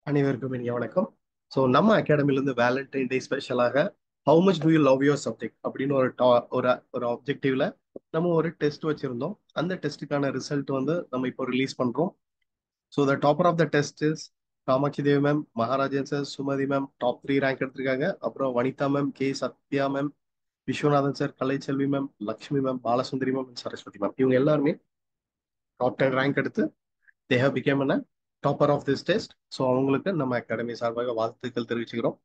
அனைவருக்கும் இனிய வணக்கம். ஸோ நம்ம அகாடமிலேருந்து வேலண்டைன் டே ஸ்பெஷலாக how much do you love your subject அப்படின்னு ஒரு ஆப்ஜெக்டிவ்ல நம்ம ஒரு டெஸ்ட் வச்சிருந்தோம். அந்த டெஸ்ட்டுக்கான ரிசல்ட் வந்து நம்ம இப்போ ரிலீஸ் பண்றோம். So the topper of the test is Kamakshi Devi ma'am, Maharajan sir, Sumathi ma'am top 3 rank எடுத்திருக்காங்க. அப்புறம் Vanitha ma'am, K Sathya ma'am, Viswanathan sir, Kalaiselvi ma'am, Lakshmi ma'am, Balasundari ma'am, Saraswathi ma'am இவங்க எல்லாருமே டாப் 10 ரேங்க் எடுத்து they have become a topper of this test. So அவங்களுக்கு நம்ம academy சார்பாக வாழ்த்துக்கள் தெரிவிச்சுக்கிறோம்.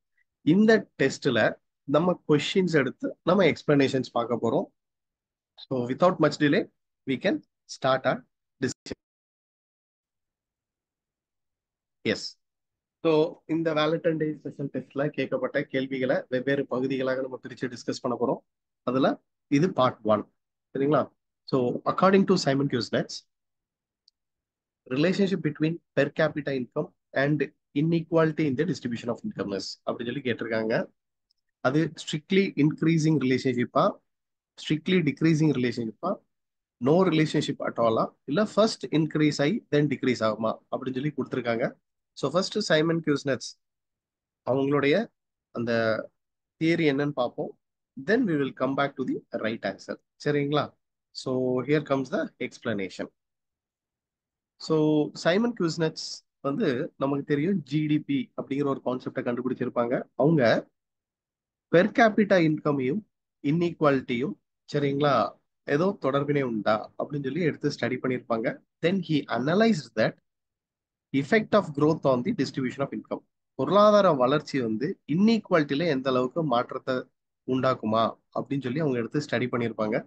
இந்த டெஸ்ட்ல நம்ம கொஸ்டின்ஸ் எடுத்து நம்ம எக்ஸ்பிளனேஷன்ஸ் பார்க்க போறோம். So without much delay we can start our discussion. Yes. So இந்த வேலண்டைன் டே ஸ்பெஷல் டெஸ்ட்ல கேட்கப்பட்ட கேள்விகளை வெவ்வேறு பகுதிகளாக நம்ம பிரித்து டிஸ்கஸ் பண்ண போறோம். அதுல இது பார்ட் 1. சரிங்களா? So according to Simon Kuznets, relationship between per capita income and inequality in the distribution of இன்கம்னஸ் அப்படின்னு சொல்லி கேட்டிருக்காங்க. அது ஸ்ட்ரிக்ட்லி இன்க்ரீசிங் ரிலேஷன்ஷிப்பா, ஸ்ட்ரிக்ட்லி டிக்ரீசிங் ரிலேஷன்ஷிப்பா, நோ ரிலேஷன்ஷிப் அட் ஆலா, இல்ல ஃபர்ஸ்ட் இன்க்ரீஸ் ஆகி தென் டிக்ரீஸ் ஆகுமா அப்படின்னு சொல்லி கொடுத்துருக்காங்க. ஸோ ஃபர்ஸ்ட் சைமன் கியூஸ்னெட்ஸ் அவங்களுடைய அந்த தியரி என்னன்னு பார்ப்போம். Then we will come back to the right answer. சரிங்களா? So here comes the explanation. So Simon Kuznets வந்து நமக்கு தெரியும் ஜிடிபி அப்படிங்கிற ஒரு கான்செப்டை கண்டுபிடிச்சிருப்பாங்க. அவங்க பெர் கேபிட்டா இன்கமையும் இன்இக்வாலிட்டியும் சரிங்களா ஏதோ தொடர்பினை உண்டா அப்படின்னு சொல்லி எடுத்து ஸ்டடி பண்ணியிருப்பாங்க. Then he analyse that effect of growth on the distribution of income. பொருளாதார வளர்ச்சி வந்து இன்இக்வாலிட்டியில எந்த அளவுக்கு மாற்றத்தை உண்டாக்குமா அப்படின்னு சொல்லி அவங்க எடுத்து ஸ்டடி பண்ணியிருப்பாங்க.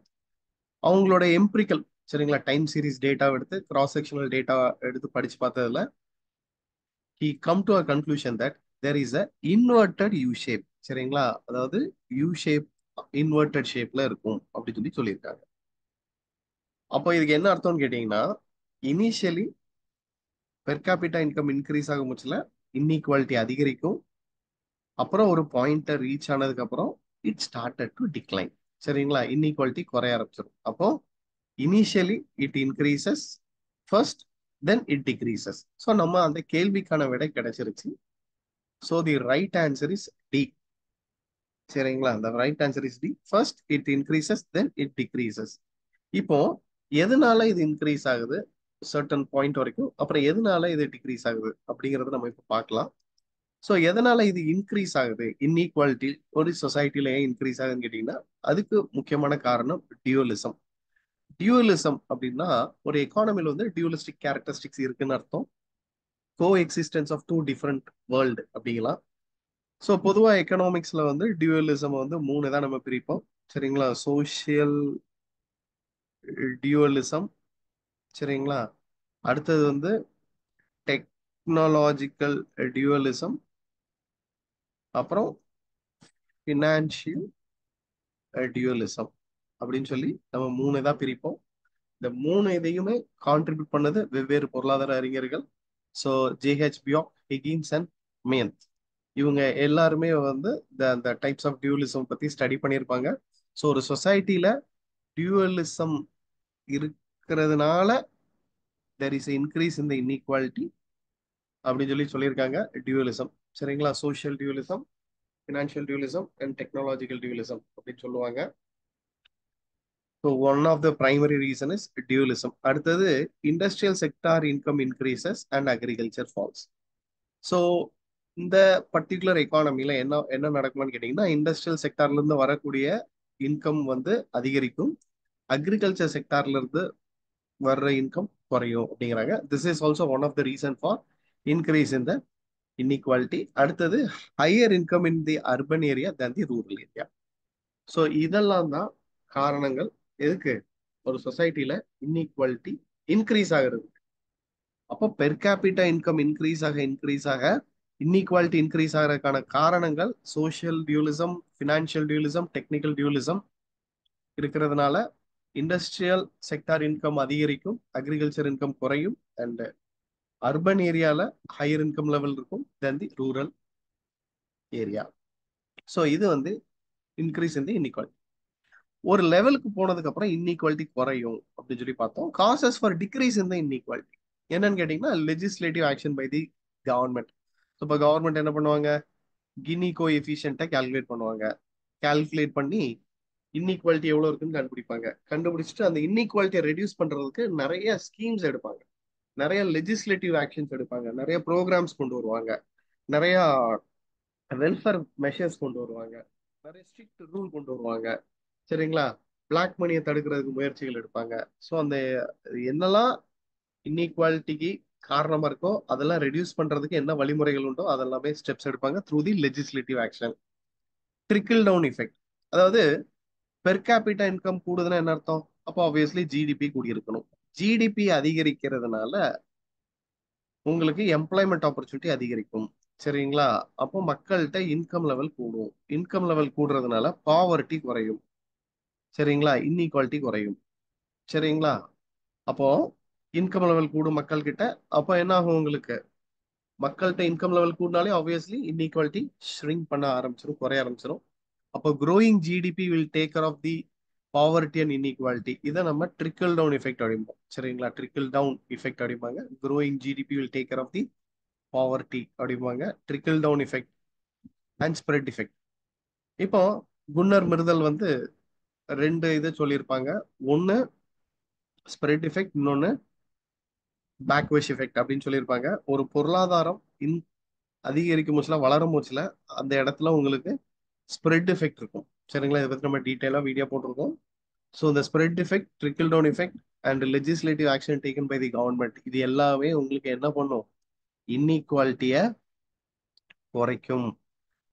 அவங்களோட எம்பிரிக்கல் சரிங்களா டைம் சீரிஸ் டேட்டா எடுத்து கிராஸ் செக்ஷனல் டேட்டா எடுத்து படிச்சு பார்த்ததுல he come to a conclusion that there is a inverted U shape. சரிங்களா? அதாவது U shape இன்வெர்டட் ஷேப்ல இருக்கும் அப்படின்னு சொல்லி சொல்லியிருக்காங்க. அப்போ இதுக்கு என்ன அர்த்தம்னு கேட்டீங்கன்னா, initially per capita income increase ஆகும் பட்சத்துல இன்இக்வாலிட்டி அதிகரிக்கும். அப்புறம் ஒரு பாயிண்ட்டை ரீச் ஆனதுக்கு அப்புறம் இட் ஸ்டார்டட் டு டிக்ளைன். சரிங்களா? இன்இக்வாலிட்டி குறைய ஆரம்பிச்சிடும். அப்போ initially it increases first, then it decreases. So நம்ம அந்த கேள்விக்கான விடை கிடைச்சிருச்சு. So the right answer is D. சரிங்களா? the right answer is D. First it increases then it decreases. இப்போ எதனால இது இன்க்ரீஸ் ஆகுது சர்டன் பாயிண்ட் வரைக்கும், அப்புறம் எதனால இது டிக்ரீஸ் ஆகுது அப்படிங்கறத நம்ம இப்போ பார்க்கலாம். ஸோ எதனால இது இன்க்ரீஸ் ஆகுது, இன்இக்வாலிட்டி ஒரு சொசைட்டில ஏன் இன்க்ரீஸ் ஆகுதுன்னு கேட்டீங்கன்னா, அதுக்கு முக்கியமான காரணம் டியூவலிசம். டியூவலிசம் அப்படின்னா ஒரு எக்கானமில வந்து டியூவலிஸ்டிக் கேரக்டரிஸ்டிக்ஸ் இருக்குன்னு அர்த்தம். Coexistence of two different world அப்படிங்களா. ஸோ பொதுவாக எக்கனாமிக்ஸ்ல வந்து டியூவலிசம் வந்து 3 தான் நம்ம பிரிப்போம். சரிங்களா? சோஷியல் டியூவலிசம், சரிங்களா, அடுத்தது வந்து டெக்னாலஜிக்கல் டியூவலிசம், அப்புறம் ஃபினான்ஷியல் டியூவலிசம் அப்படின்னு சொல்லி நம்ம 3 தான் பிரிப்போம். இந்த 3 இதையுமே கான்ட்ரிபியூட் பண்ணது வெவ்வேறு பொருளாதார அறிஞர்கள். ஸோ ஜேஹெச் பியாக், ஹிகின்ஸ் அண்ட் மேந்த் இவங்க எல்லாருமே வந்து இந்த டைப்ஸ் ஆஃப் டியூவலிசம் பத்தி ஸ்டடி பண்ணியிருப்பாங்க. ஸோ ஒரு சொசைட்டில டியூவலிசம் இருக்கிறதுனால there is increase in the inequality அப்படின்னு சொல்லி சொல்லியிருக்காங்க. டியூவலிசம் சரிங்களா, social dualism, financial dualism and technological dualism அப்படின்னு சொல்லுவாங்க. So one of the primary reason is dualism. அடுத்தது industrial sector income increases and agriculture falls. So இந்த particular எக்கானமில என்ன என்ன நடக்குமான்னு கேட்டீங்கன்னா, இண்டஸ்ட்ரியல் செக்டார்ல இருந்து வரக்கூடிய இன்கம் வந்து அதிகரிக்கும், அக்ரிகல்ச்சர் செக்டார்ல இருந்து வர்ற இன்கம் குறையும் அப்படிங்கிறாங்க. This is also one of the reason for increase in the inequality. அடுத்தது higher income in the urban area than the rural area. So இதெல்லாம் தான் காரணங்கள் எதுக்கு ஒரு சொசைட்டில இன்இக்வாலிட்டி இன்க்ரீஸ் ஆகுறது. அப்போ பெர் கேபிட்டா இன்கம் இன்க்ரீஸ் ஆக இன்இக்வாலிட்டி இன்க்ரீஸ் ஆகிறதுக்கான காரணங்கள் சோஷியல் டியூலிசம், ஃபினான்ஷியல் டியூலிசம், டெக்னிக்கல் டியூலிசம் இருக்கிறதுனால இண்டஸ்ட்ரியல் செக்டார் இன்கம் அதிகரிக்கும், அக்ரிகல்ச்சர் இன்கம் குறையும், அண்ட் அர்பன் ஏரியால ஹையர் இன்கம் லெவல் இருக்கும் தென் தி ரூரல் ஏரியா. ஸோ இது வந்து இன்க்ரீஸ் இன் தி இன்இக்வாலிட்டி. ஒரு லெவலுக்கு போனதுக்கு அப்புறம் இன்இக்வாலிட்டி குறையும் அப்படின்னு சொல்லி பார்த்தோம். Causes for decrease in the inequality என்னன்னு கேட்டீங்கன்னா, legislative action by the government. இப்போ கவர்மெண்ட் என்ன பண்ணுவாங்க, கினி கோ எஃபிஷியன்ட்டை கால்குலேட் பண்ணுவாங்க. கால்குலேட் பண்ணி இன்இக்வாலிட்டி எவ்வளவு இருக்குன்னு கண்டுபிடிப்பாங்க. கண்டுபிடிச்சிட்டு அந்த இன்இக்வாலிட்டியை ரெடியூஸ் பண்றதுக்கு நிறைய ஸ்கீம்ஸ் எடுப்பாங்க, நிறைய லெஜிஸ்லேட்டிவ் ஆக்ஷன்ஸ் எடுப்பாங்க, நிறைய ப்ரோக்ராம்ஸ் கொண்டு வருவாங்க, நிறைய வெல்ஃபேர் மெஷர்ஸ் கொண்டு வருவாங்க, நிறைய ஸ்ட்ரிக்ட் ரூல் கொண்டு வருவாங்க. சரிங்களா? பிளாக் மணியை தடுக்கிறதுக்கு முயற்சிகள் எடுப்பாங்க. ஸோ அந்த என்னெல்லாம் இன்இக்வாலிட்டிக்கு காரணமா இருக்கோ அதெல்லாம் ரெடியூஸ் பண்றதுக்கு என்ன வழிமுறைகள் உண்டோ அதெல்லாமே ஸ்டெப்ஸ் எடுப்பாங்க through the legislative action. Trickle down effect, அதாவது பெர் கேபிட்டா இன்கம் கூடுதுன்னா என்ன அர்த்தம்? அப்போ ஆப்வியஸ்லி ஜிடிபி கூடியிருக்கணும். ஜிடிபி அதிகரிக்கிறதுனால உங்களுக்கு எம்ப்ளாய்மெண்ட் ஆப்பர்ச்சுனிட்டி அதிகரிக்கும். சரிங்களா? அப்போ மக்கள்கிட்ட இன்கம் லெவல் கூடும். இன்கம் லெவல் கூடுறதுனால பாவர்ட்டி குறையும். சரிங்களா? இன்இக்வாலிட்டி குறையும். சரிங்களா? அப்போ இன்கம் லெவல் கூடும் மக்கள் கிட்ட. அப்போ என்ன ஆகும் உங்களுக்கு? மக்கள்கிட்ட இன்கம் லெவல் கூடினாலே ஆப்வியஸ்லி இன்இக்வாலிட்டி ஷ்ரிங்க் பண்ண ஆரம்பிச்சிடும், குறைய ஆரம்பிச்சிடும். அப்போ growing GDP will take care of the poverty and inequality. இதை நம்ம ட்ரிக்கிள் டவுன் எஃபெக்ட் அப்படிம்போம். சரிங்களா? ட்ரிக்கிள் டவுன் எஃபெக்ட் அப்படிம்பாங்க. growing GDP will take care of the poverty அப்படிம்பாங்க. Trickle down effect and spread effect. இப்போ குன்னர் மிர்தல் வந்து ரெண்டு இது சொல்லியிருப்பாங்க. ஒன்னு ஸ்ப்ரெட் எஃபெக்ட், இன்னொன்னு பேக்வேஷ் எஃபெக்ட் அப்படின்னு சொல்லியிருப்பாங்க. ஒரு பொருளாதாரம் அதிகரிக்கும் போச்சுல, வளரும் போச்சுல, அந்த இடத்துல உங்களுக்கு ஸ்ப்ரெட் எஃபெக்ட் இருக்கும். சரிங்களா? இதை பத்தி நம்ம டீட்டெயிலா வீடியோ போட்டிருக்கோம். ஸோ இந்த spread effect, trickle down effect and legislative action taken by the government, இது எல்லாமே உங்களுக்கு என்ன பண்ணும்? இன்இக்வாலிட்டியை குறைக்கும்.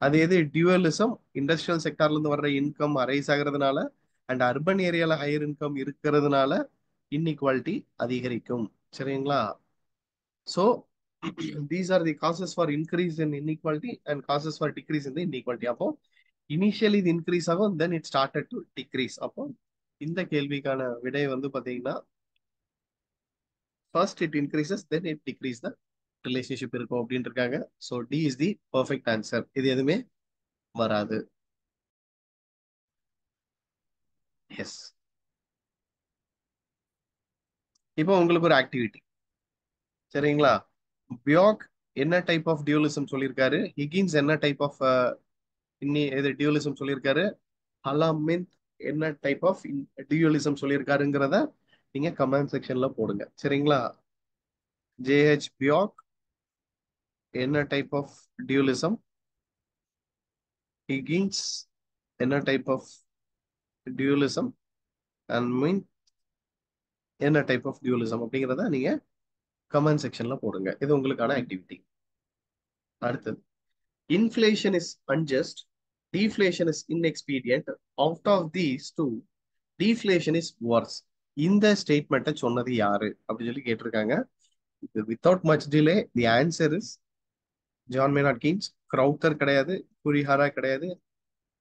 அது எது? டியூவலிசம், இண்டஸ்ட்ரியல் செக்டார்ல இருந்து வர்ற இன்கம் அரைஸ் ஆகிறதுனால அண்ட் அர்பன் ஏரியால ஹையர் இன்கம் இருக்கிறதுனால இன்இக்வாலிட்டி அதிகரிக்கும். சரிங்களா? So these are the causes for increase in inequality and causes for decrease in inequality. அப்போ இனிஷியலி இது இன்க்ரீஸ் ஆகும், then it started to decrease. அப்போ இந்த கேள்விக்கான விடை வந்து பாத்தீங்கன்னா first it increases then it decrease the relationship இருக்கும் அப்படின்னு இருக்காங்க. So D is the perfect answer. இது எதுவுமே வராது. எஸ். இப்போ உங்களுக்கு ஒரு ஆக்டிவிட்டி. சரிங்களா? பியோக் என்ன டைப் ஆஃப் டியூலிசம் சொல்லியிருக்காரு, ஹிகின்ஸ் என்ன டைப் ஆஃப் இன்னி இது டியூலிசம் சொல்லியிருக்காரு, ஹலாமின் என்ன டைப் ஆஃப் டியூலிசம் சொல்லியிருக்காருங்கிறத நீங்க கமெண்ட் செக்ஷன்ல போடுங்க. சரிங்களா? ஜேஹெச் பியோக் என்ன டைப் ஆஃப் டியூலிசம், ஹிகின்ஸ் என்ன டைப் ஆஃப் டியூலிசம் அண்ட் மீன் என்ன டைப் ஆஃப் டியூலிசம் அப்படிங்கிறத நீங்க கமெண்ட் செக்ஷன்ல போடுங்க. இது உங்களுக்கான ஆக்டிவிட்டி. அடுத்தது, inflation is unjust, deflation is inexpedient, out of these two deflation is worse. இந்த ஸ்டேட்மெண்ட்டை சொன்னது யாரு அப்படின்னு சொல்லி கேட்டிருக்காங்க. Without much delay the answer is John Maynard Keynes. Crowther கிடையாது, குரிஹாரா கிடையாது,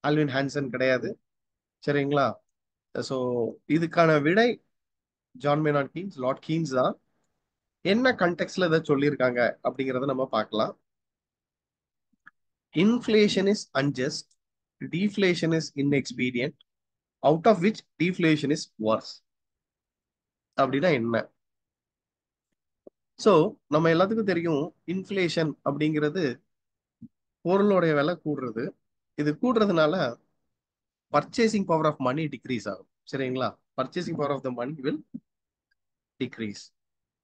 ஆல்வின் ஹான்சன் கிடையாது. சரிங்களா? ஸோ இதுக்கான விடை John Maynard Keynes, Lord Keynes தான். என்ன கண்டெக்ட்ல இதை சொல்லியிருக்காங்க அப்படிங்கிறத நம்ம பார்க்கலாம். Inflation is unjust, deflation is inexpedient, out of which deflation is worse அப்படின்னா என்ன? ஸோ நம்ம எல்லாத்துக்கும் தெரியும், இன்ஃப்ளேஷன் அப்படிங்கிறது பொருளுடைய விலை கூடுறது. இது கூடுறதுனால purchasing power of money decrease ஆகும். சரிங்களா? Purchasing power of the money will decrease.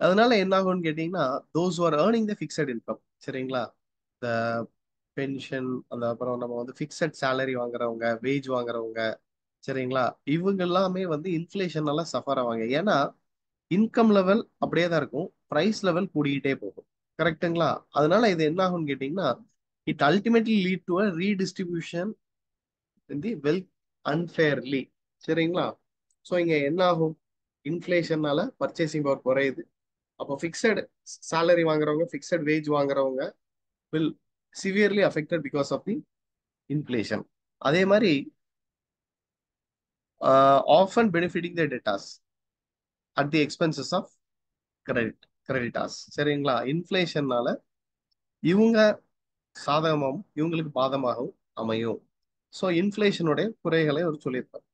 அதனால என்ன ஆகும்னு கேட்டீங்கன்னா, those are earning the fixed income. சரிங்களா? இந்த பென்ஷன், அந்த அப்புறம் நம்ம வந்து ஃபிக்ஸட் சேலரி வாங்குறவங்க, வேஜ் வாங்குறவங்க, சரிங்களா, இவங்க எல்லாமே வந்து இன்ஃப்ளேஷனால சஃபர் ஆவாங்க. ஏன்னா இன்கம் லெவல் அப்படியே தான் இருக்கும், பிரைஸ் லெவல் கூடிக்கிட்டே போகும். கரெக்ட்டுங்களா? அதனால இது என்ன ஆகும்னு கேட்டீங்கன்னா, it ultimately lead to a redistribution in the wealth unfairly. சரிங்களா? ஸோ இங்க என்ன ஆகும்? இன்ஃப்ளேஷனால பர்ச்சேசிங் பவர் குறையுது. அப்போ ஃபிக்ஸட் சேலரி வாங்குறவங்க, ஃபிக்ஸட் வேஜ் வாங்குறவங்க will severely affected because of the inflation. அதே மாதிரி often benefiting the debtors at the expenses of creditors. சரிங்களா? இன்ஃப்ளேஷன்னால இவங்க சாதகமாகவும் இவங்களுக்கு பாதமாகவும் அமையும். ஸோ இன்ஃப்ளேஷனுடைய குறைகளை அவர் சொல்லியிருப்பார்.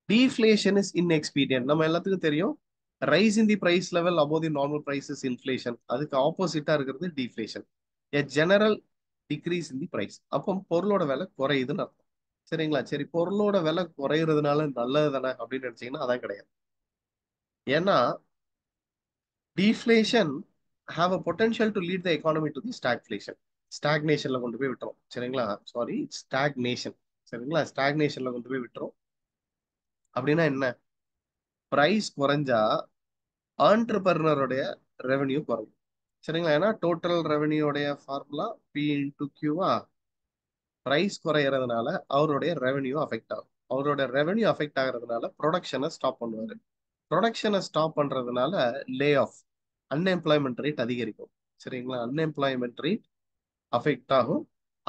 Deflation is inexpedient. நம்ம எல்லாத்துக்கும் தெரியும், rise in the price level above the normal price is inflation. அதுக்கு ஆப்போசிட்டா இருக்கிறது deflation. A general decrease in the price. அப்போ பொருளோட விலை குறையுதுன்னு அர்த்தம். சரிங்களா? சரி, பொருளோட விலை குறையிறதுனால நல்லது தானே அப்படின்னு நினைச்சீங்கன்னா அதான் கிடையாது. ஏன்னா deflation have a potential to lead the economy to the stagflation. ஸ்டாக்னேஷன்ல கொண்டு போய் விட்டுரும். சரிங்களா? Sorry, stagnation. சரிங்களா? ஸ்டாக்னேஷன்ல கொண்டு போய் விட்டுரும். அப்படின்னா என்ன? பிரைஸ் குறைஞ்சா ஆண்டர்பிரினருடைய ரெவென்யூ குறையும். சரிங்களா? ஏன்னா டோட்டல் ரெவென்யூடைய ஃபார்முலா பி இன்டு கியூவா. பிரைஸ் குறையறதுனால அவருடைய ரெவென்யூ அஃபெக்ட் ஆகும். அவரோட ரெவென்யூ அஃபெக்ட் ஆகிறதுனால ப்ரொடக்ஷனை ஸ்டாப் பண்ணுவாரு. ப்ரொடக்ஷனை ஸ்டாப் பண்றதுனால லே ஆஃப், அன்எம்ப்ளாய்மெண்ட் ரேட் அதிகரிக்கும். சரிங்களா? அன்எம்ப்ளாய்மெண்ட் ரேட் அஃபெக்ட் ஆகும்.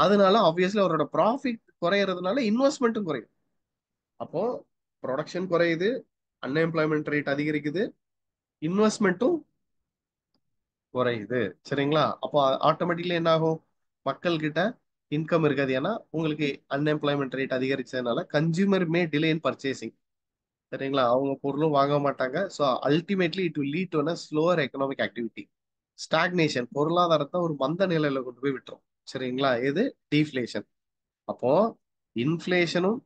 அதனால ஆப்வியஸ்லி அவரோட ப்ராஃபிட் குறையறதுனால இன்வெஸ்ட்மெண்ட்டும் குறையும். அப்போ ப்ரொடக்ஷன் குறையுது, அன்எம்ப்ளாய்மெண்ட் ரேட் அதிகரிக்குது, இன்வெஸ்ட்மெண்ட்டும் குறையுது. சரிங்களா? அப்போ ஆட்டோமேட்டிக்லி என்ன ஆகும்? மக்கள் கிட்ட இன்கம் இருக்காது. ஏன்னா உங்களுக்கு அன்எம்ப்ளாய்மெண்ட் ரேட் அதிகரிச்சதுனால consumer may delay in purchasing. சரிங்களா? அவங்க பொருளும் வாங்க மாட்டாங்க. So ultimately it will lead to slower economic activity. Stagnation, பொருளாதாரத்தை ஒரு மந்த நிலையில கொண்டு போய் விட்டுரும். சரிங்களா? இது டீஃப்ளேஷன். அப்போ இன்ஃப்ளேஷனும்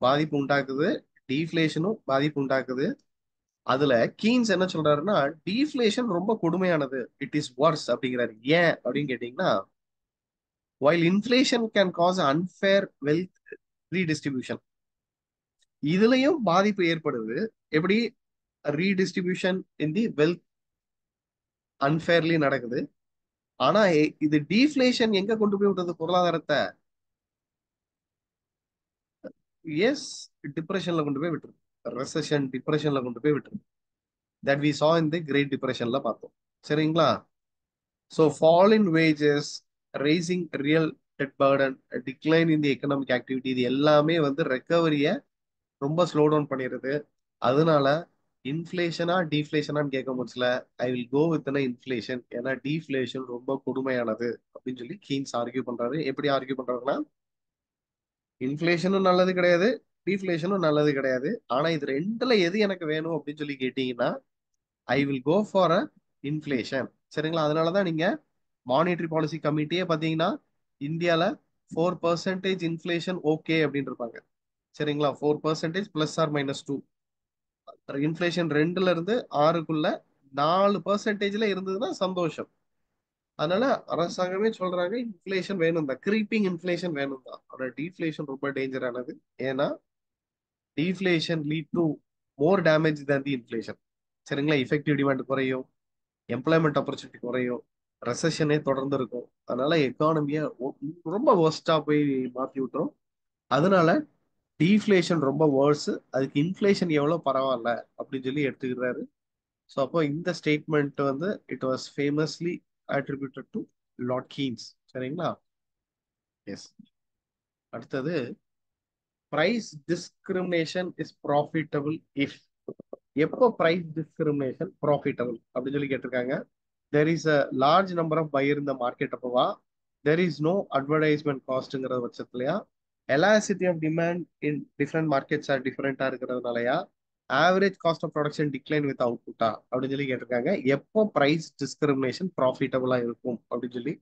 பாதிப்பு உண்டாக்குது, டீஃப்ளேஷனும் பாதிப்பு உண்டாக்குது. அதுல கீன்ஸ் என்ன சொல்றாருன்னா டீஃப்ளேஷன் ரொம்ப கொடுமையானது, இட் இஸ் வர்ஸ் அப்படிங்கிறாரு. ஏன் அப்படின்னு கேட்டீங்கன்னா, while inflation can cause unfair wealth redistribution, இதுலயும் பாதிப்பு ஏற்படுது. எப்படி? Redistribution in the wealth unfairly நடக்குது. ஆனா இது டீஃப்ளேஷன் எங்க கொண்டு போய் விட்டது பொருளாதாரத்தை? எஸ், டிப்ரெஷன்ல கொண்டு போய் விட்டுருது. ரெசஷன், டிப்ரெஷன்ல கொண்டு போய் விட்டுருது. That we saw in the great டிப்ரெஷன்ல பார்த்தோம். சரிங்களா? So fall in wages, rising real debt burden, decline in the economic activity, இது எல்லாமே ரெக்கவரியை ரொம்ப ஸ்லோ டவுன் பண்ணிடுது. அதனால இன்ஃப்ளேஷனா டீஃப்ளேஷனான்னு கேட்க முடியல. I will go with inflation. ஏன்னா டீஃப்ளேஷன் ரொம்ப கொடுமையானது அப்படின்னு சொல்லி கீன்ஸ் ஆர்கியூ பண்றாரு. எப்படி ஆர்கியூ பண்றாருன்னா, இன்ஃப்ளேஷனும் நல்லது கிடையாது, டீஃப்ளேஷனும் நல்லது கிடையாது. ஆனா இது ரெண்டுல எது எனக்கு வேணும் அப்படின்னு சொல்லி கேட்டீங்கன்னா I will go for a inflation. சரிங்களா? அதனாலதான் நீங்க மானிட்டரி பாலிசி கமிட்டியே பாத்தீங்கன்னா இந்தியால 4% இன்ஃப்ளேஷன் ஓகே அப்படின்னு இருப்பாங்க. சரிங்களா? 4% +or -2. இன்ஃப்ளேஷன் 2 to 6க்குள்ள 4%ல இருந்ததுன்னா சந்தோஷம். அதனால அரசாங்கமே சொல்றாங்க இன்ஃப்ளேஷன் வேணும் தான், கிரீப்பிங் இன்ஃப்ளேஷன் வேணும் தான். ஆனா டீஃப்ளேஷன் ரொம்ப டேஞ்சரானது. ஏன்னா deflation lead to more damage than the inflation. சரிங்களா? இஃபெக்டிவ் டிமாண்ட் குறையும், எம்ப்ளாய்மெண்ட் ஆப்பர்ச்சுனிட்டி குறையும், ரெசஷனே தொடர்ந்து இருக்கும். அதனால எக்கானமியை ரொம்ப ஒர்ஸ்டா போய் மாத்தி விட்டுரும். அதனால டீஃப்ளேஷன் ரொம்ப வேர்ஸ், அதுக்கு இன்ஃப்ளேஷன் எவ்வளவு பரவாயில்ல அப்படின்னு சொல்லி எடுத்துக்கிறாரு. ஸோ அப்போ இந்த statement it was famously attributed to lord Keynes. சரிங்களா? எஸ். அடுத்தது, price discrimination is profitable if. எப்போ பிரைஸ் டிஸ்கிரிமினேஷன் ப்ராஃபிட்டபிள் அப்படின்னு சொல்லி கேட்டிருக்காங்க. There is a large number of buyer இந்த மார்க்கெட் அப்போவா, தெர் இஸ் நோ அட்வர்டைஸ்மெண்ட் காஸ்ட்ங்கிற பட்சத்துலயா, elasticity of demand in different markets are டிஃப்ரெண்டா இருக்கிறதுனாலயா, average cost of production decline with அவுட்புட்டா அப்படின்னு சொல்லி கேட்டிருக்காங்க. எப்போ பிரைஸ் டிஸ்கிரிமினேஷன் ப்ராஃபிட்டபிளா இருக்கும் அப்படின்னு சொல்லி.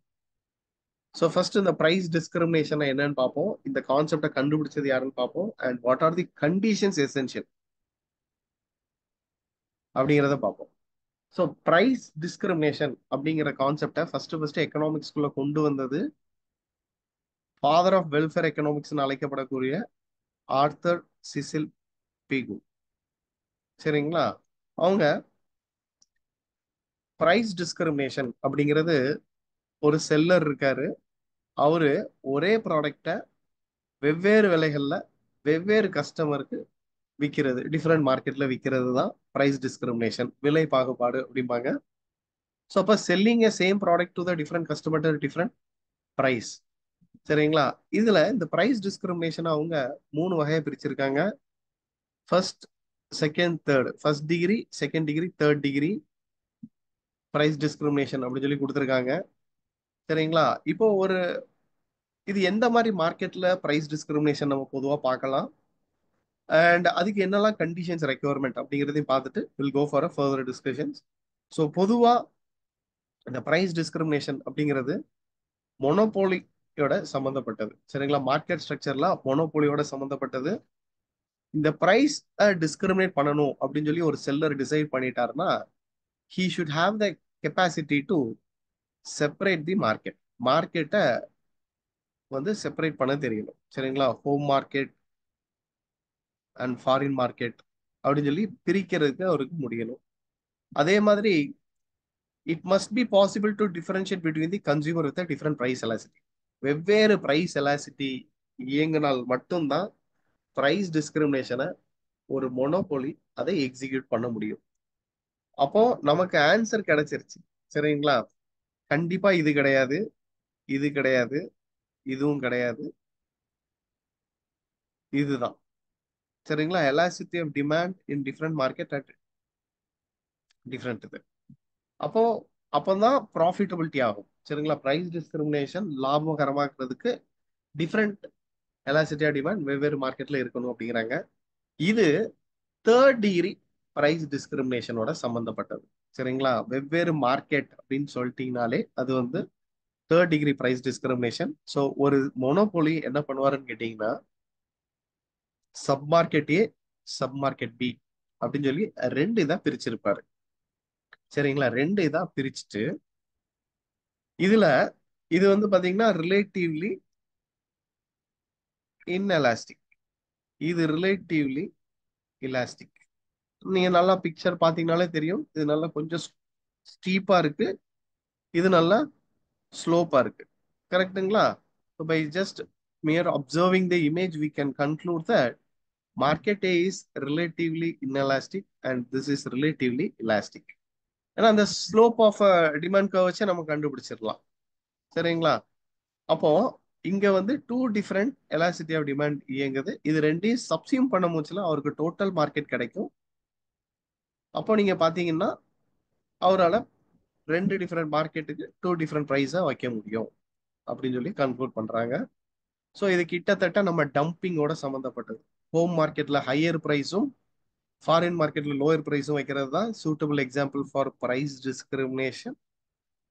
ஸோ ஃபர்ஸ்ட் இந்த பிரைஸ் டிஸ்கிரிமினேஷன் என்னன்னு பார்ப்போம், இந்த கான்செப்டை கண்டுபிடிச்சது யாருன்னு பார்ப்போம், and what are the conditions essential அப்படிங்கிறத பார்ப்போம். ஸோ பிரைஸ் டிஸ்கிரிமினேஷன் அப்படிங்கிற கான்செப்டை ஃபர்ஸ்ட் எக்கனாமிக்ஸ்குள்ள கொண்டு வந்தது ஃபாதர் ஆஃப் வெல்ஃபேர் எக்கனாமிக்ஸ் அழைக்கப்படக்கூடிய ஆர்தர் சிசில் பீகு. சரிங்களா? அவங்க பிரைஸ் டிஸ்கிரிமினேஷன் அப்படிங்கிறது, ஒரு செல்லர் இருக்காரு, அவரு ஒரே ப்ராடக்டை வெவ்வேறு விலைகள்ல வெவ்வேறு கஸ்டமருக்கு விற்கிறது, டிஃப்ரெண்ட் மார்க்கெட்ல விற்கிறது தான் பிரைஸ் டிஸ்கிரிமினேஷன், விலை பாகுபாடு அப்படிம்பாங்க. ஸோ அப்போ selling a same product to the different customer different price. சரிங்களா? இதுல இந்த பிரைஸ் டிஸ்கிரிமினேஷன் அவங்க 3 வகையா பிரிச்சிருக்காங்க. First, second, third. First degree, second degree, third degree price discrimination அப்படின்னு சொல்லி கொடுத்துருக்காங்க. சரிங்களா? இப்போ இது எந்த மாதிரி மார்க்கெட்ல பிரைஸ் டிஸ்கிரிமினேஷன் நம்ம பொதுவாக பார்க்கலாம், அண்ட் அதுக்கு என்னெல்லாம் கண்டிஷன்ஸ் ரெக்யர்மெண்ட் அப்படிங்கிறதையும் பார்த்துட்டு will go for a further discussions. So பொதுவாக இந்த பிரைஸ் டிஸ்கிரிமினேஷன் அப்படிங்கிறது மொனோபோலியோட சம்பந்தப்பட்டது. சரிங்களா? மார்க்கெட் ஸ்ட்ரக்சர்ல மொனோபோலியோட சம்பந்தப்பட்டது. இந்த பிரைஸ் டிஸ்கிரிமினேட் பண்ணணும் அப்படின்னு சொல்லி ஒரு செல்லர் டிசைட் பண்ணிட்டாருன்னா he should have the capacity to separate the market. மார்க்கெட்டை வந்து செப்பரேட் பண்ண தெரியணும். சரிங்களா? Home market and foreign market அப்படின்னு சொல்லி பிரிக்கிறதுக்கு அவருக்கு முடியணும். அதே மாதிரி it must be possible to differentiate between the consumer with different price elasticity. வெவ்வேறு பிரைஸ் எலாசிட்டி இயங்கினால் மட்டும்தான் பிரைஸ் டிஸ்கிரிமினேஷனை ஒரு மொனோபோலி அதை எக்ஸிக்யூட் பண்ண முடியும். அப்போ நமக்கு ஆன்சர் கிடைச்சிருச்சு. சரிங்களா? கண்டிப்பா இது கிடையாது, இது கிடையாது, இதுவும் கிடையாது, இதுதான். சரிங்களா? Elasticity of demand in different market at different இது. அப்போ அப்பதான் ப்ராஃபிட்டபிலிட்டி ஆகும். சரிங்களா? பிரைஸ் டிஸ்கிரிமினேஷன் லாபகரமாக்குறதுக்கு டிஃப்ரெண்ட் எலாசிட்டி ஆஃப் டிமாண்ட் வெவ்வேறு மார்க்கெட்ல இருக்கணும் அப்படிங்கிறாங்க. இது தேர்ட் டிகிரி பிரைஸ் டிஸ்கிரிமினேஷனோட சம்பந்தப்பட்டது. சரிங்களா? வெவ்வேறு மார்க்கெட் அப்படின்னு சொல்லிட்டீங்கனாலே அது வந்து third degree price discrimination. So ஒரு மொனோபோலி என்ன பண்ணுவாருன்னு கேட்டீங்கன்னா sub market A, sub market B அப்படின்னு சொல்லி ரெண்டு இதா பிரிச்சிருப்பாரு. சரிங்களா? ரெண்டு இதா பிரிச்சுட்டு இதுல இது வந்து பாத்தீங்கன்னா ரிலேட்டிவ்லி இன்எலாஸ்டிக், இது ரிலேட்டிவ்லி இலாஸ்டிக். நீங்க நல்லா பிக்சர் பாத்தீங்கன்னாலே தெரியும். இது நல்லா கொஞ்சம் ஸ்டீப்பா இருக்கு, இது நல்லா ஸ்லோப்பா இருக்கு. கரெக்ட்டுங்களா? By just mere observing the image we can conclude that market A is relatively inelastic and this is relatively elastic. ஏன்னா அந்த ஸ்லோப் ஆஃப் டிமாண்ட் கர்வ் வச்சு நம்ம கண்டுபிடிச்சிடலாம். சரிங்களா? அப்போ இங்க வந்து two different elasticity of demand இயங்குது. இது ரெண்டையும் சப்சியூம் பண்ண முடிச்சுல அவருக்கு டோட்டல் மார்க்கெட் கிடைக்கும். அப்போ நீங்க பாத்தீங்கன்னா அவரால் ரெண்டு டிஃபரெண்ட் மார்க்கெட்டுக்கு டூ டிஃபரெண்ட் ப்ரைஸா வைக்க முடியும் அப்படின்னு சொல்லி கன்க்ளூட் பண்றாங்க. ஸோ இது கிட்டத்தட்ட நம்ம டம்பிங்கோட சம்மந்தப்பட்டது. ஹோம் மார்க்கெட்ல ஹையர் ப்ரைஸும் ஃபாரின் மார்க்கெட்ல லோயர் ப்ரைஸும் வைக்கிறது தான் suitable example for price discrimination.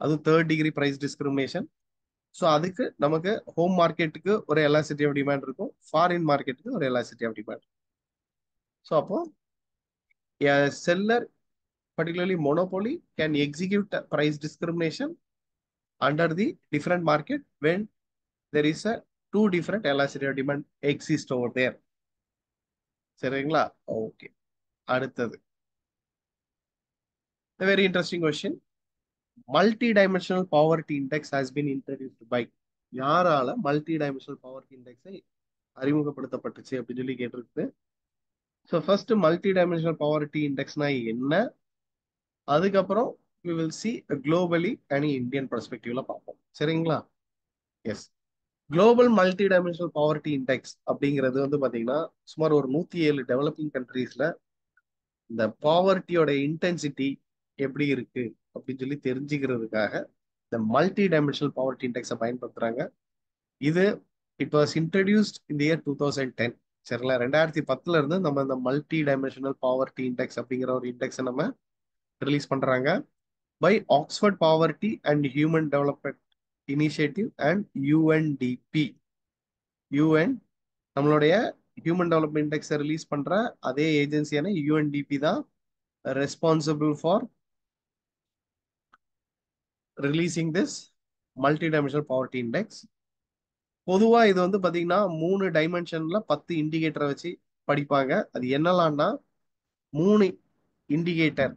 அது third degree price discrimination. So அதுக்கு நமக்கு ஹோம் மார்க்கெட்டுக்கு ஒரு எலாசிட்டி ஆஃப் டிமாண்ட் இருக்கும், ஃபாரின் மார்க்கெட்டுக்கு ஒரு எலாசிட்டி ஆஃப் டிமாண்ட். ஸோ அப்போ seller particularly monopoly can execute price discrimination under the different market when there is a two different elasticity of demand exist over there. சரிங்களா? Okay. அடுத்தது a very interesting question. Multi-dimensional poverty index has been introduced by யாரால multi-dimensional poverty index அறிமுகப்படுத்தப்பட்டுச்சு அப்படின்னு சொல்லி கேட்டிருக்கு. So first multi dimensional poverty இண்டெக்ஸ்னா என்ன, அதுக்கப்புறம் we will see globally and Indian பெர்ஸ்பெக்டிவ்ல பார்ப்போம். சரிங்களா? Yes. Global multi dimensional poverty index அப்படிங்கிறது வந்து பாத்தீங்கன்னா சுமார் ஒரு 107 டெவலப்பிங் கண்ட்ரீஸ்ல இந்த பாவர்ட்டியோட இன்டென்சிட்டி எப்படி இருக்கு அப்படின்னு சொல்லி தெரிஞ்சுக்கிறதுக்காக இந்த மல்டி டைமென்ஷனல் பவர்ட்டி இண்டெக்ஸை பயன்படுத்துறாங்க. இது இட் வாஸ் இன்ட்ரடியூஸ்ட் இந்த இயர் 2010. சரிங்களா? 2010 இருந்து நம்ம இந்த மல்டி டைமென்ஷனல் பாவர்ட்டி இண்டெக்ஸ் அப்படிங்கிற ஒரு இண்டெக்ஸை நம்ம ரிலீஸ் பண்றாங்க by Oxford poverty and human development initiative and UNDP. UN நம்மளுடைய ஹியூமன் டெவலப்மெண்ட் இண்டெக்ஸை ரிலீஸ் பண்ற அதே ஏஜென்சியான யூஎன்டிபி தான் responsible for releasing this multi dimensional poverty index. பொதுவா இது வந்து பாத்தீங்கன்னா 3 டைமென்ஷன்ல 10 இண்டிகேட்டரை வச்சு படிப்பாங்க. அது என்னலாம்னா 3 indicator: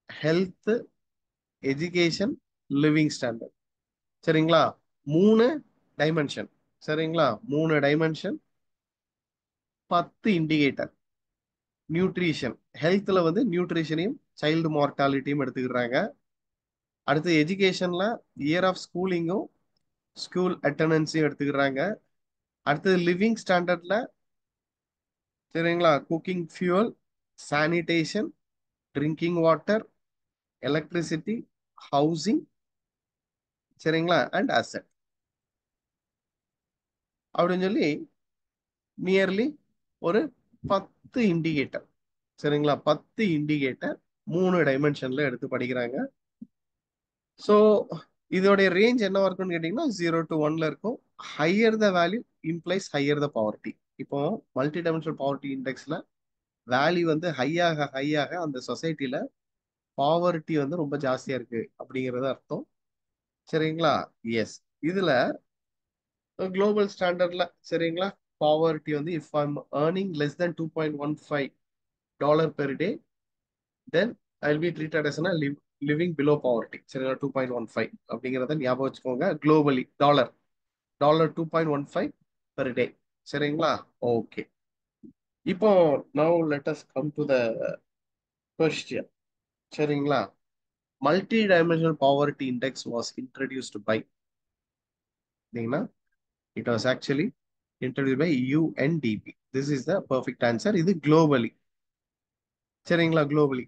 health, education, living standard. சரிங்களா? 3 டைமென்ஷன். சரிங்களா? 3 டைமென்ஷன், 10 இண்டிகேட்டர். நியூட்ரிஷன், ஹெல்த்ல வந்து நியூட்ரிஷனையும் சைல்டு மார்டாலிட்டியும் எடுத்துக்கிறாங்க. அடுத்து எஜுகேஷன்ல இயர் ஆஃப் ஸ்கூலிங்கும் ஸ்கூல் அட்டண்டன்ஸையும் எடுத்துக்கிறாங்க. அடுத்தது லிவிங் ஸ்டாண்டர்ட்ல சரிங்களா cooking fuel, sanitation, drinking water, electricity, housing, சரிங்களா, அண்ட் அசெட் அப்படின்னு சொல்லி நியர்லி ஒரு 10 இண்டிகேட்டர். சரிங்களா? 10 இண்டிகேட்டர் 3 டைமென்ஷன்ல எடுத்து படிக்கிறாங்க. ஸோ இதோடைய ரேஞ்ச் என்னவா இருக்கும்னு கேட்டீங்கன்னா 0 to 1ல இருக்கும். Higher the value implies higher the poverty. இப்போ மல்டி டைமென்ஷனல் பவர்ட்டி இண்டெக்ஸ்ல வேல்யூ வந்து ஹையாக அந்த சொசைட்டில பாவர்ட்டி வந்து ரொம்ப ஜாஸ்தியா இருக்கு அப்படிங்கறது அர்த்தம். சரிங்களா? எஸ். இதுல குளோபல் ஸ்டாண்டர்ட்ல சரிங்களா, பாவர்ட்டி வந்து if I'm earning less then $2.15 per day, then I will be treated as living below poverty. சரிங்களா? 2.15 அப்படிங்கிறத ஞாபகம் வச்சுக்கோங்க. Globally dollar dollar 2.15 per day. சரிங்களா? ஓகே. இப்போ now let us come to the question. சரிங்களா? Multi dimensional poverty index was introduced by, it was actually introduced by UNDP. This is the perfect answer. இது globally. சரிங்களா? globally.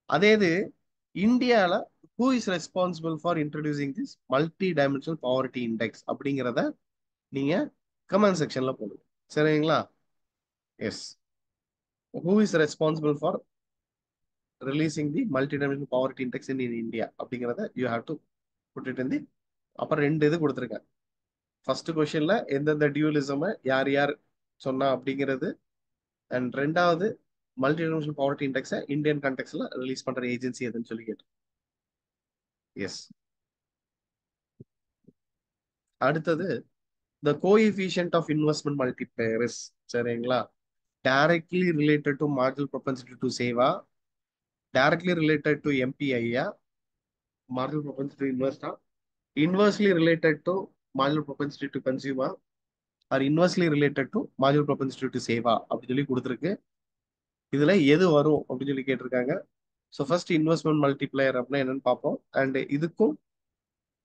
அதே இது இந்தியால who is responsible for introducing this multi dimensional poverty index அப்படிங்கிறத நீங்க comment செக்ஷன்ல போடுங்க. சரிங்களா? S. who is responsible for releasing the multi dimensional poverty index in India அப்படிங்கிறத you have to put it in the, அப்புறம் ரெண்டு இது கொடுத்துருக்கேன். ஃபர்ஸ்ட் கொஸ்டின்ல எந்தெந்த டியூலிசம் யார் யார் சொன்னா அப்படிங்கிறது, அண்ட் ரெண்டாவது மல்டி டைமென்ஷனல் பாவர்ட்டி இண்டெக்ஸை இந்தியன் கான்டெக்ட்ல ரிலீஸ் பண்ற ஏஜென்சி எதுன்னு சொல்லி கேட்டு. எஸ். அடுத்தது the coefficient of investment multiplier is, சரிங்களா, directly related to marginal propensity to சேவா, டைரக்ட்லி ரிலேட்டட் டு எம்பிஐயா, மார்ஜினல் ப்ரொபென்சிட்டி டு இன்வெஸ்டா, inversely related to marginal propensity to consumer, or inversely related to marginal propensity to சேவா அப்படின்னு சொல்லி கொடுத்துருக்கு. இதுல எது வரும் அப்படின்னு சொல்லி கேட்டிருக்காங்க. ஸோ ஃபர்ஸ்ட் இன்வெஸ்ட்மெண்ட் மல்டிப்ளையர் அப்படின்னா என்னன்னு பார்ப்போம். அண்ட் இதுக்கும்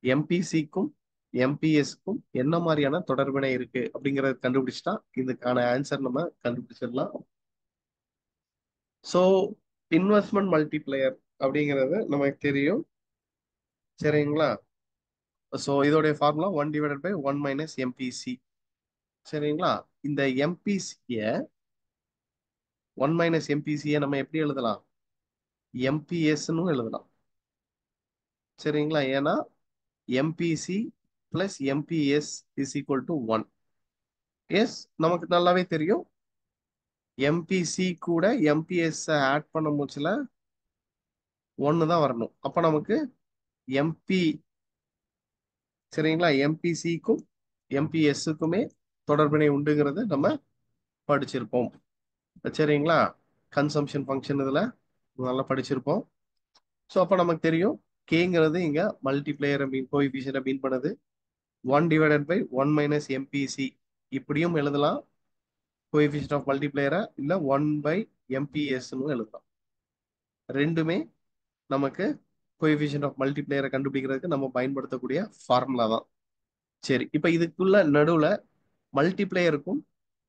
எம்பிசிக்கும் எம்பிஎஸ்க்கும் என்ன மாதிரியான தொடர்பினை இருக்கு அப்படிங்கறத கண்டுபிடிச்சிட்டா இதுக்கான ஆன்சர் நம்ம கண்டுபிடிச்சிடலாம். ஸோ இன்வெஸ்ட்மெண்ட் மல்டிப்ளையர் அப்படிங்கிறது நமக்கு தெரியும். சரிங்களா? ஸோ இதோடைய ஃபார்முலா 1/1 - எம்பிசி. சரிங்களா? இந்த எம்பிசிய 1 - எம்பிசிய நம்ம எப்படி எழுதலாம்? எம்பிஎஸ்ன்னு எழுதலாம். சரிங்களா? ஏன்னா MPC plus MPS is equal to 1. Yes, நமக்கு நல்லாவே தெரியும் எம்பிசி கூட எம்பிஎஸ் ஆட் பண்ண முச்சுல 1 தான் வரணும். அப்ப நமக்கு எம்பி, சரிங்களா, எம்பிசிக்கும் எம்பிஎஸ்க்குமே தொடர்பினை உண்டுங்கிறது நம்ம படிச்சிருப்போம். சரிங்களா? கன்சம்ஷன் ஃபங்க்ஷன் இதுல நல்லா படிச்சிருப்போம். ஸோ அப்ப நமக்கு தெரியும் கேங்கிறது இங்க மல்டிப்ளேயரை மீன் கோஎஃபிஷியன்ட்டை மீன் பண்ணுது. 1/1 - எம்பிசி இப்படியும் எழுதலாம், கோஎஃபிஷியன்ட் ஆஃப் மல்டிப்ளேயரை, இல்ல 1/MPS எழுதலாம். ரெண்டுமே நமக்கு கோஎஃபிஷியன்ட் ஆஃப் மல்டிப்ளேயரை கண்டுபிடிக்கிறதுக்கு நம்ம பயன்படுத்தக்கூடிய ஃபார்முலா தான். சரி, இப்ப இதுக்குள்ள நடுவுல மல்டிப்ளேயருக்கும்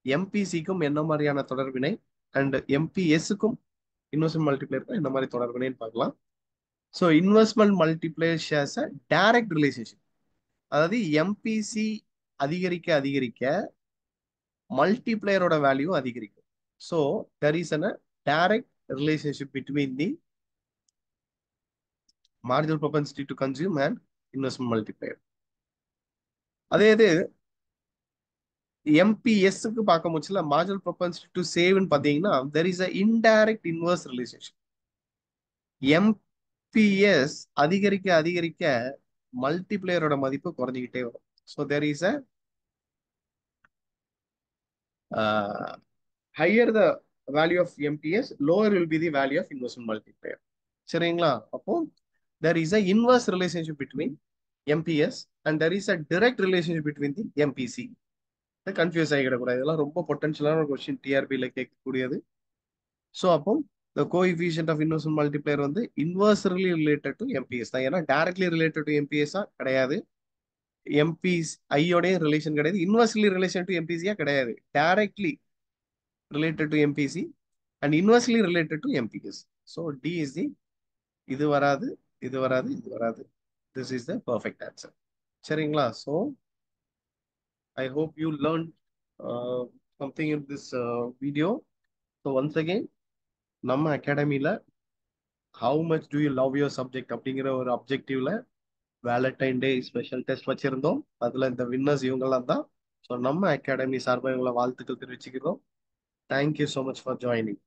எம்பிசிக்கும் என்ன மாதிரியான தொடர்பினை, அண்ட் எம்பிஎஸ்க்கும் இன்வெஸ்ட்மெண்ட் மல்டிப்ளேயருக்கும் என்ன மாதிரி தொடர்பினைன்னு பார்க்கலாம். So investment multiplier shares a direct relationship. அதாவது எம்பிசி அதிகரிக்க அதிகரிக்க மல்டிப்ளேயரோட வேல்யூ அதிகரிக்கும். So there is a direct relationship between the marginal propensity to consume and investment multiplier. அதே இது எம்பிஎஸ்க்கு பார்க்க முச்சுல மார்ஜினல் ப்ரொபென்சிட்டி டு சேவ்னு பார்த்தீங்கன்னா there is a indirect inverse relationship. MPS அதிகரிக்க அதிகரிக்க மல்டிப்ளேயரோட மதிப்பு குறைஞ்சிக்கிட்டே வரும். So there is a higher the value of MPS, lower will be the value of investment multiplier. சரிங்களா? அப்போ there is a inverse relationship between MPS and there is a direct relationship between the MPC. Confuse ஆகிடக்கூடாது. இதெல்லாம் ரொம்ப பொட்டன்ஷியலான question டிஆர்பியில் கேட்கக்கூடியது. So அப்போ the coefficient of inverse multiplier வந்து inversely related to MPS தான். ஏன்னா directly related to MPS கிடையாது. MPs ஐயோடைய ரிலேஷன் கிடையாது. இன்வெர்ஸ்லி ரிலேஷன் டு எம்பிசியா கிடையாது. Directly related to MPC and inversely related to MPS. So D is the, இது வராது, இது வராது, இது வராது. This is the perfect answer. சரிங்களா? So I hope you learn something in this video. So once again நம்ம அகாடமியில் how much do you love your subject அப்படிங்கிற ஒரு அப்ஜெக்டிவ்ல வேலண்டைன் டே ஸ்பெஷல் டெஸ்ட் வச்சிருந்தோம். அதுல இந்த வின்னர்ஸ் இவங்கெல்லாம் தான். ஸோ நம்ம அகாடமி சார்பாக இவங்களை வாழ்த்துக்கள் தெரிவிச்சுக்கிறோம். Thank you so much for joining.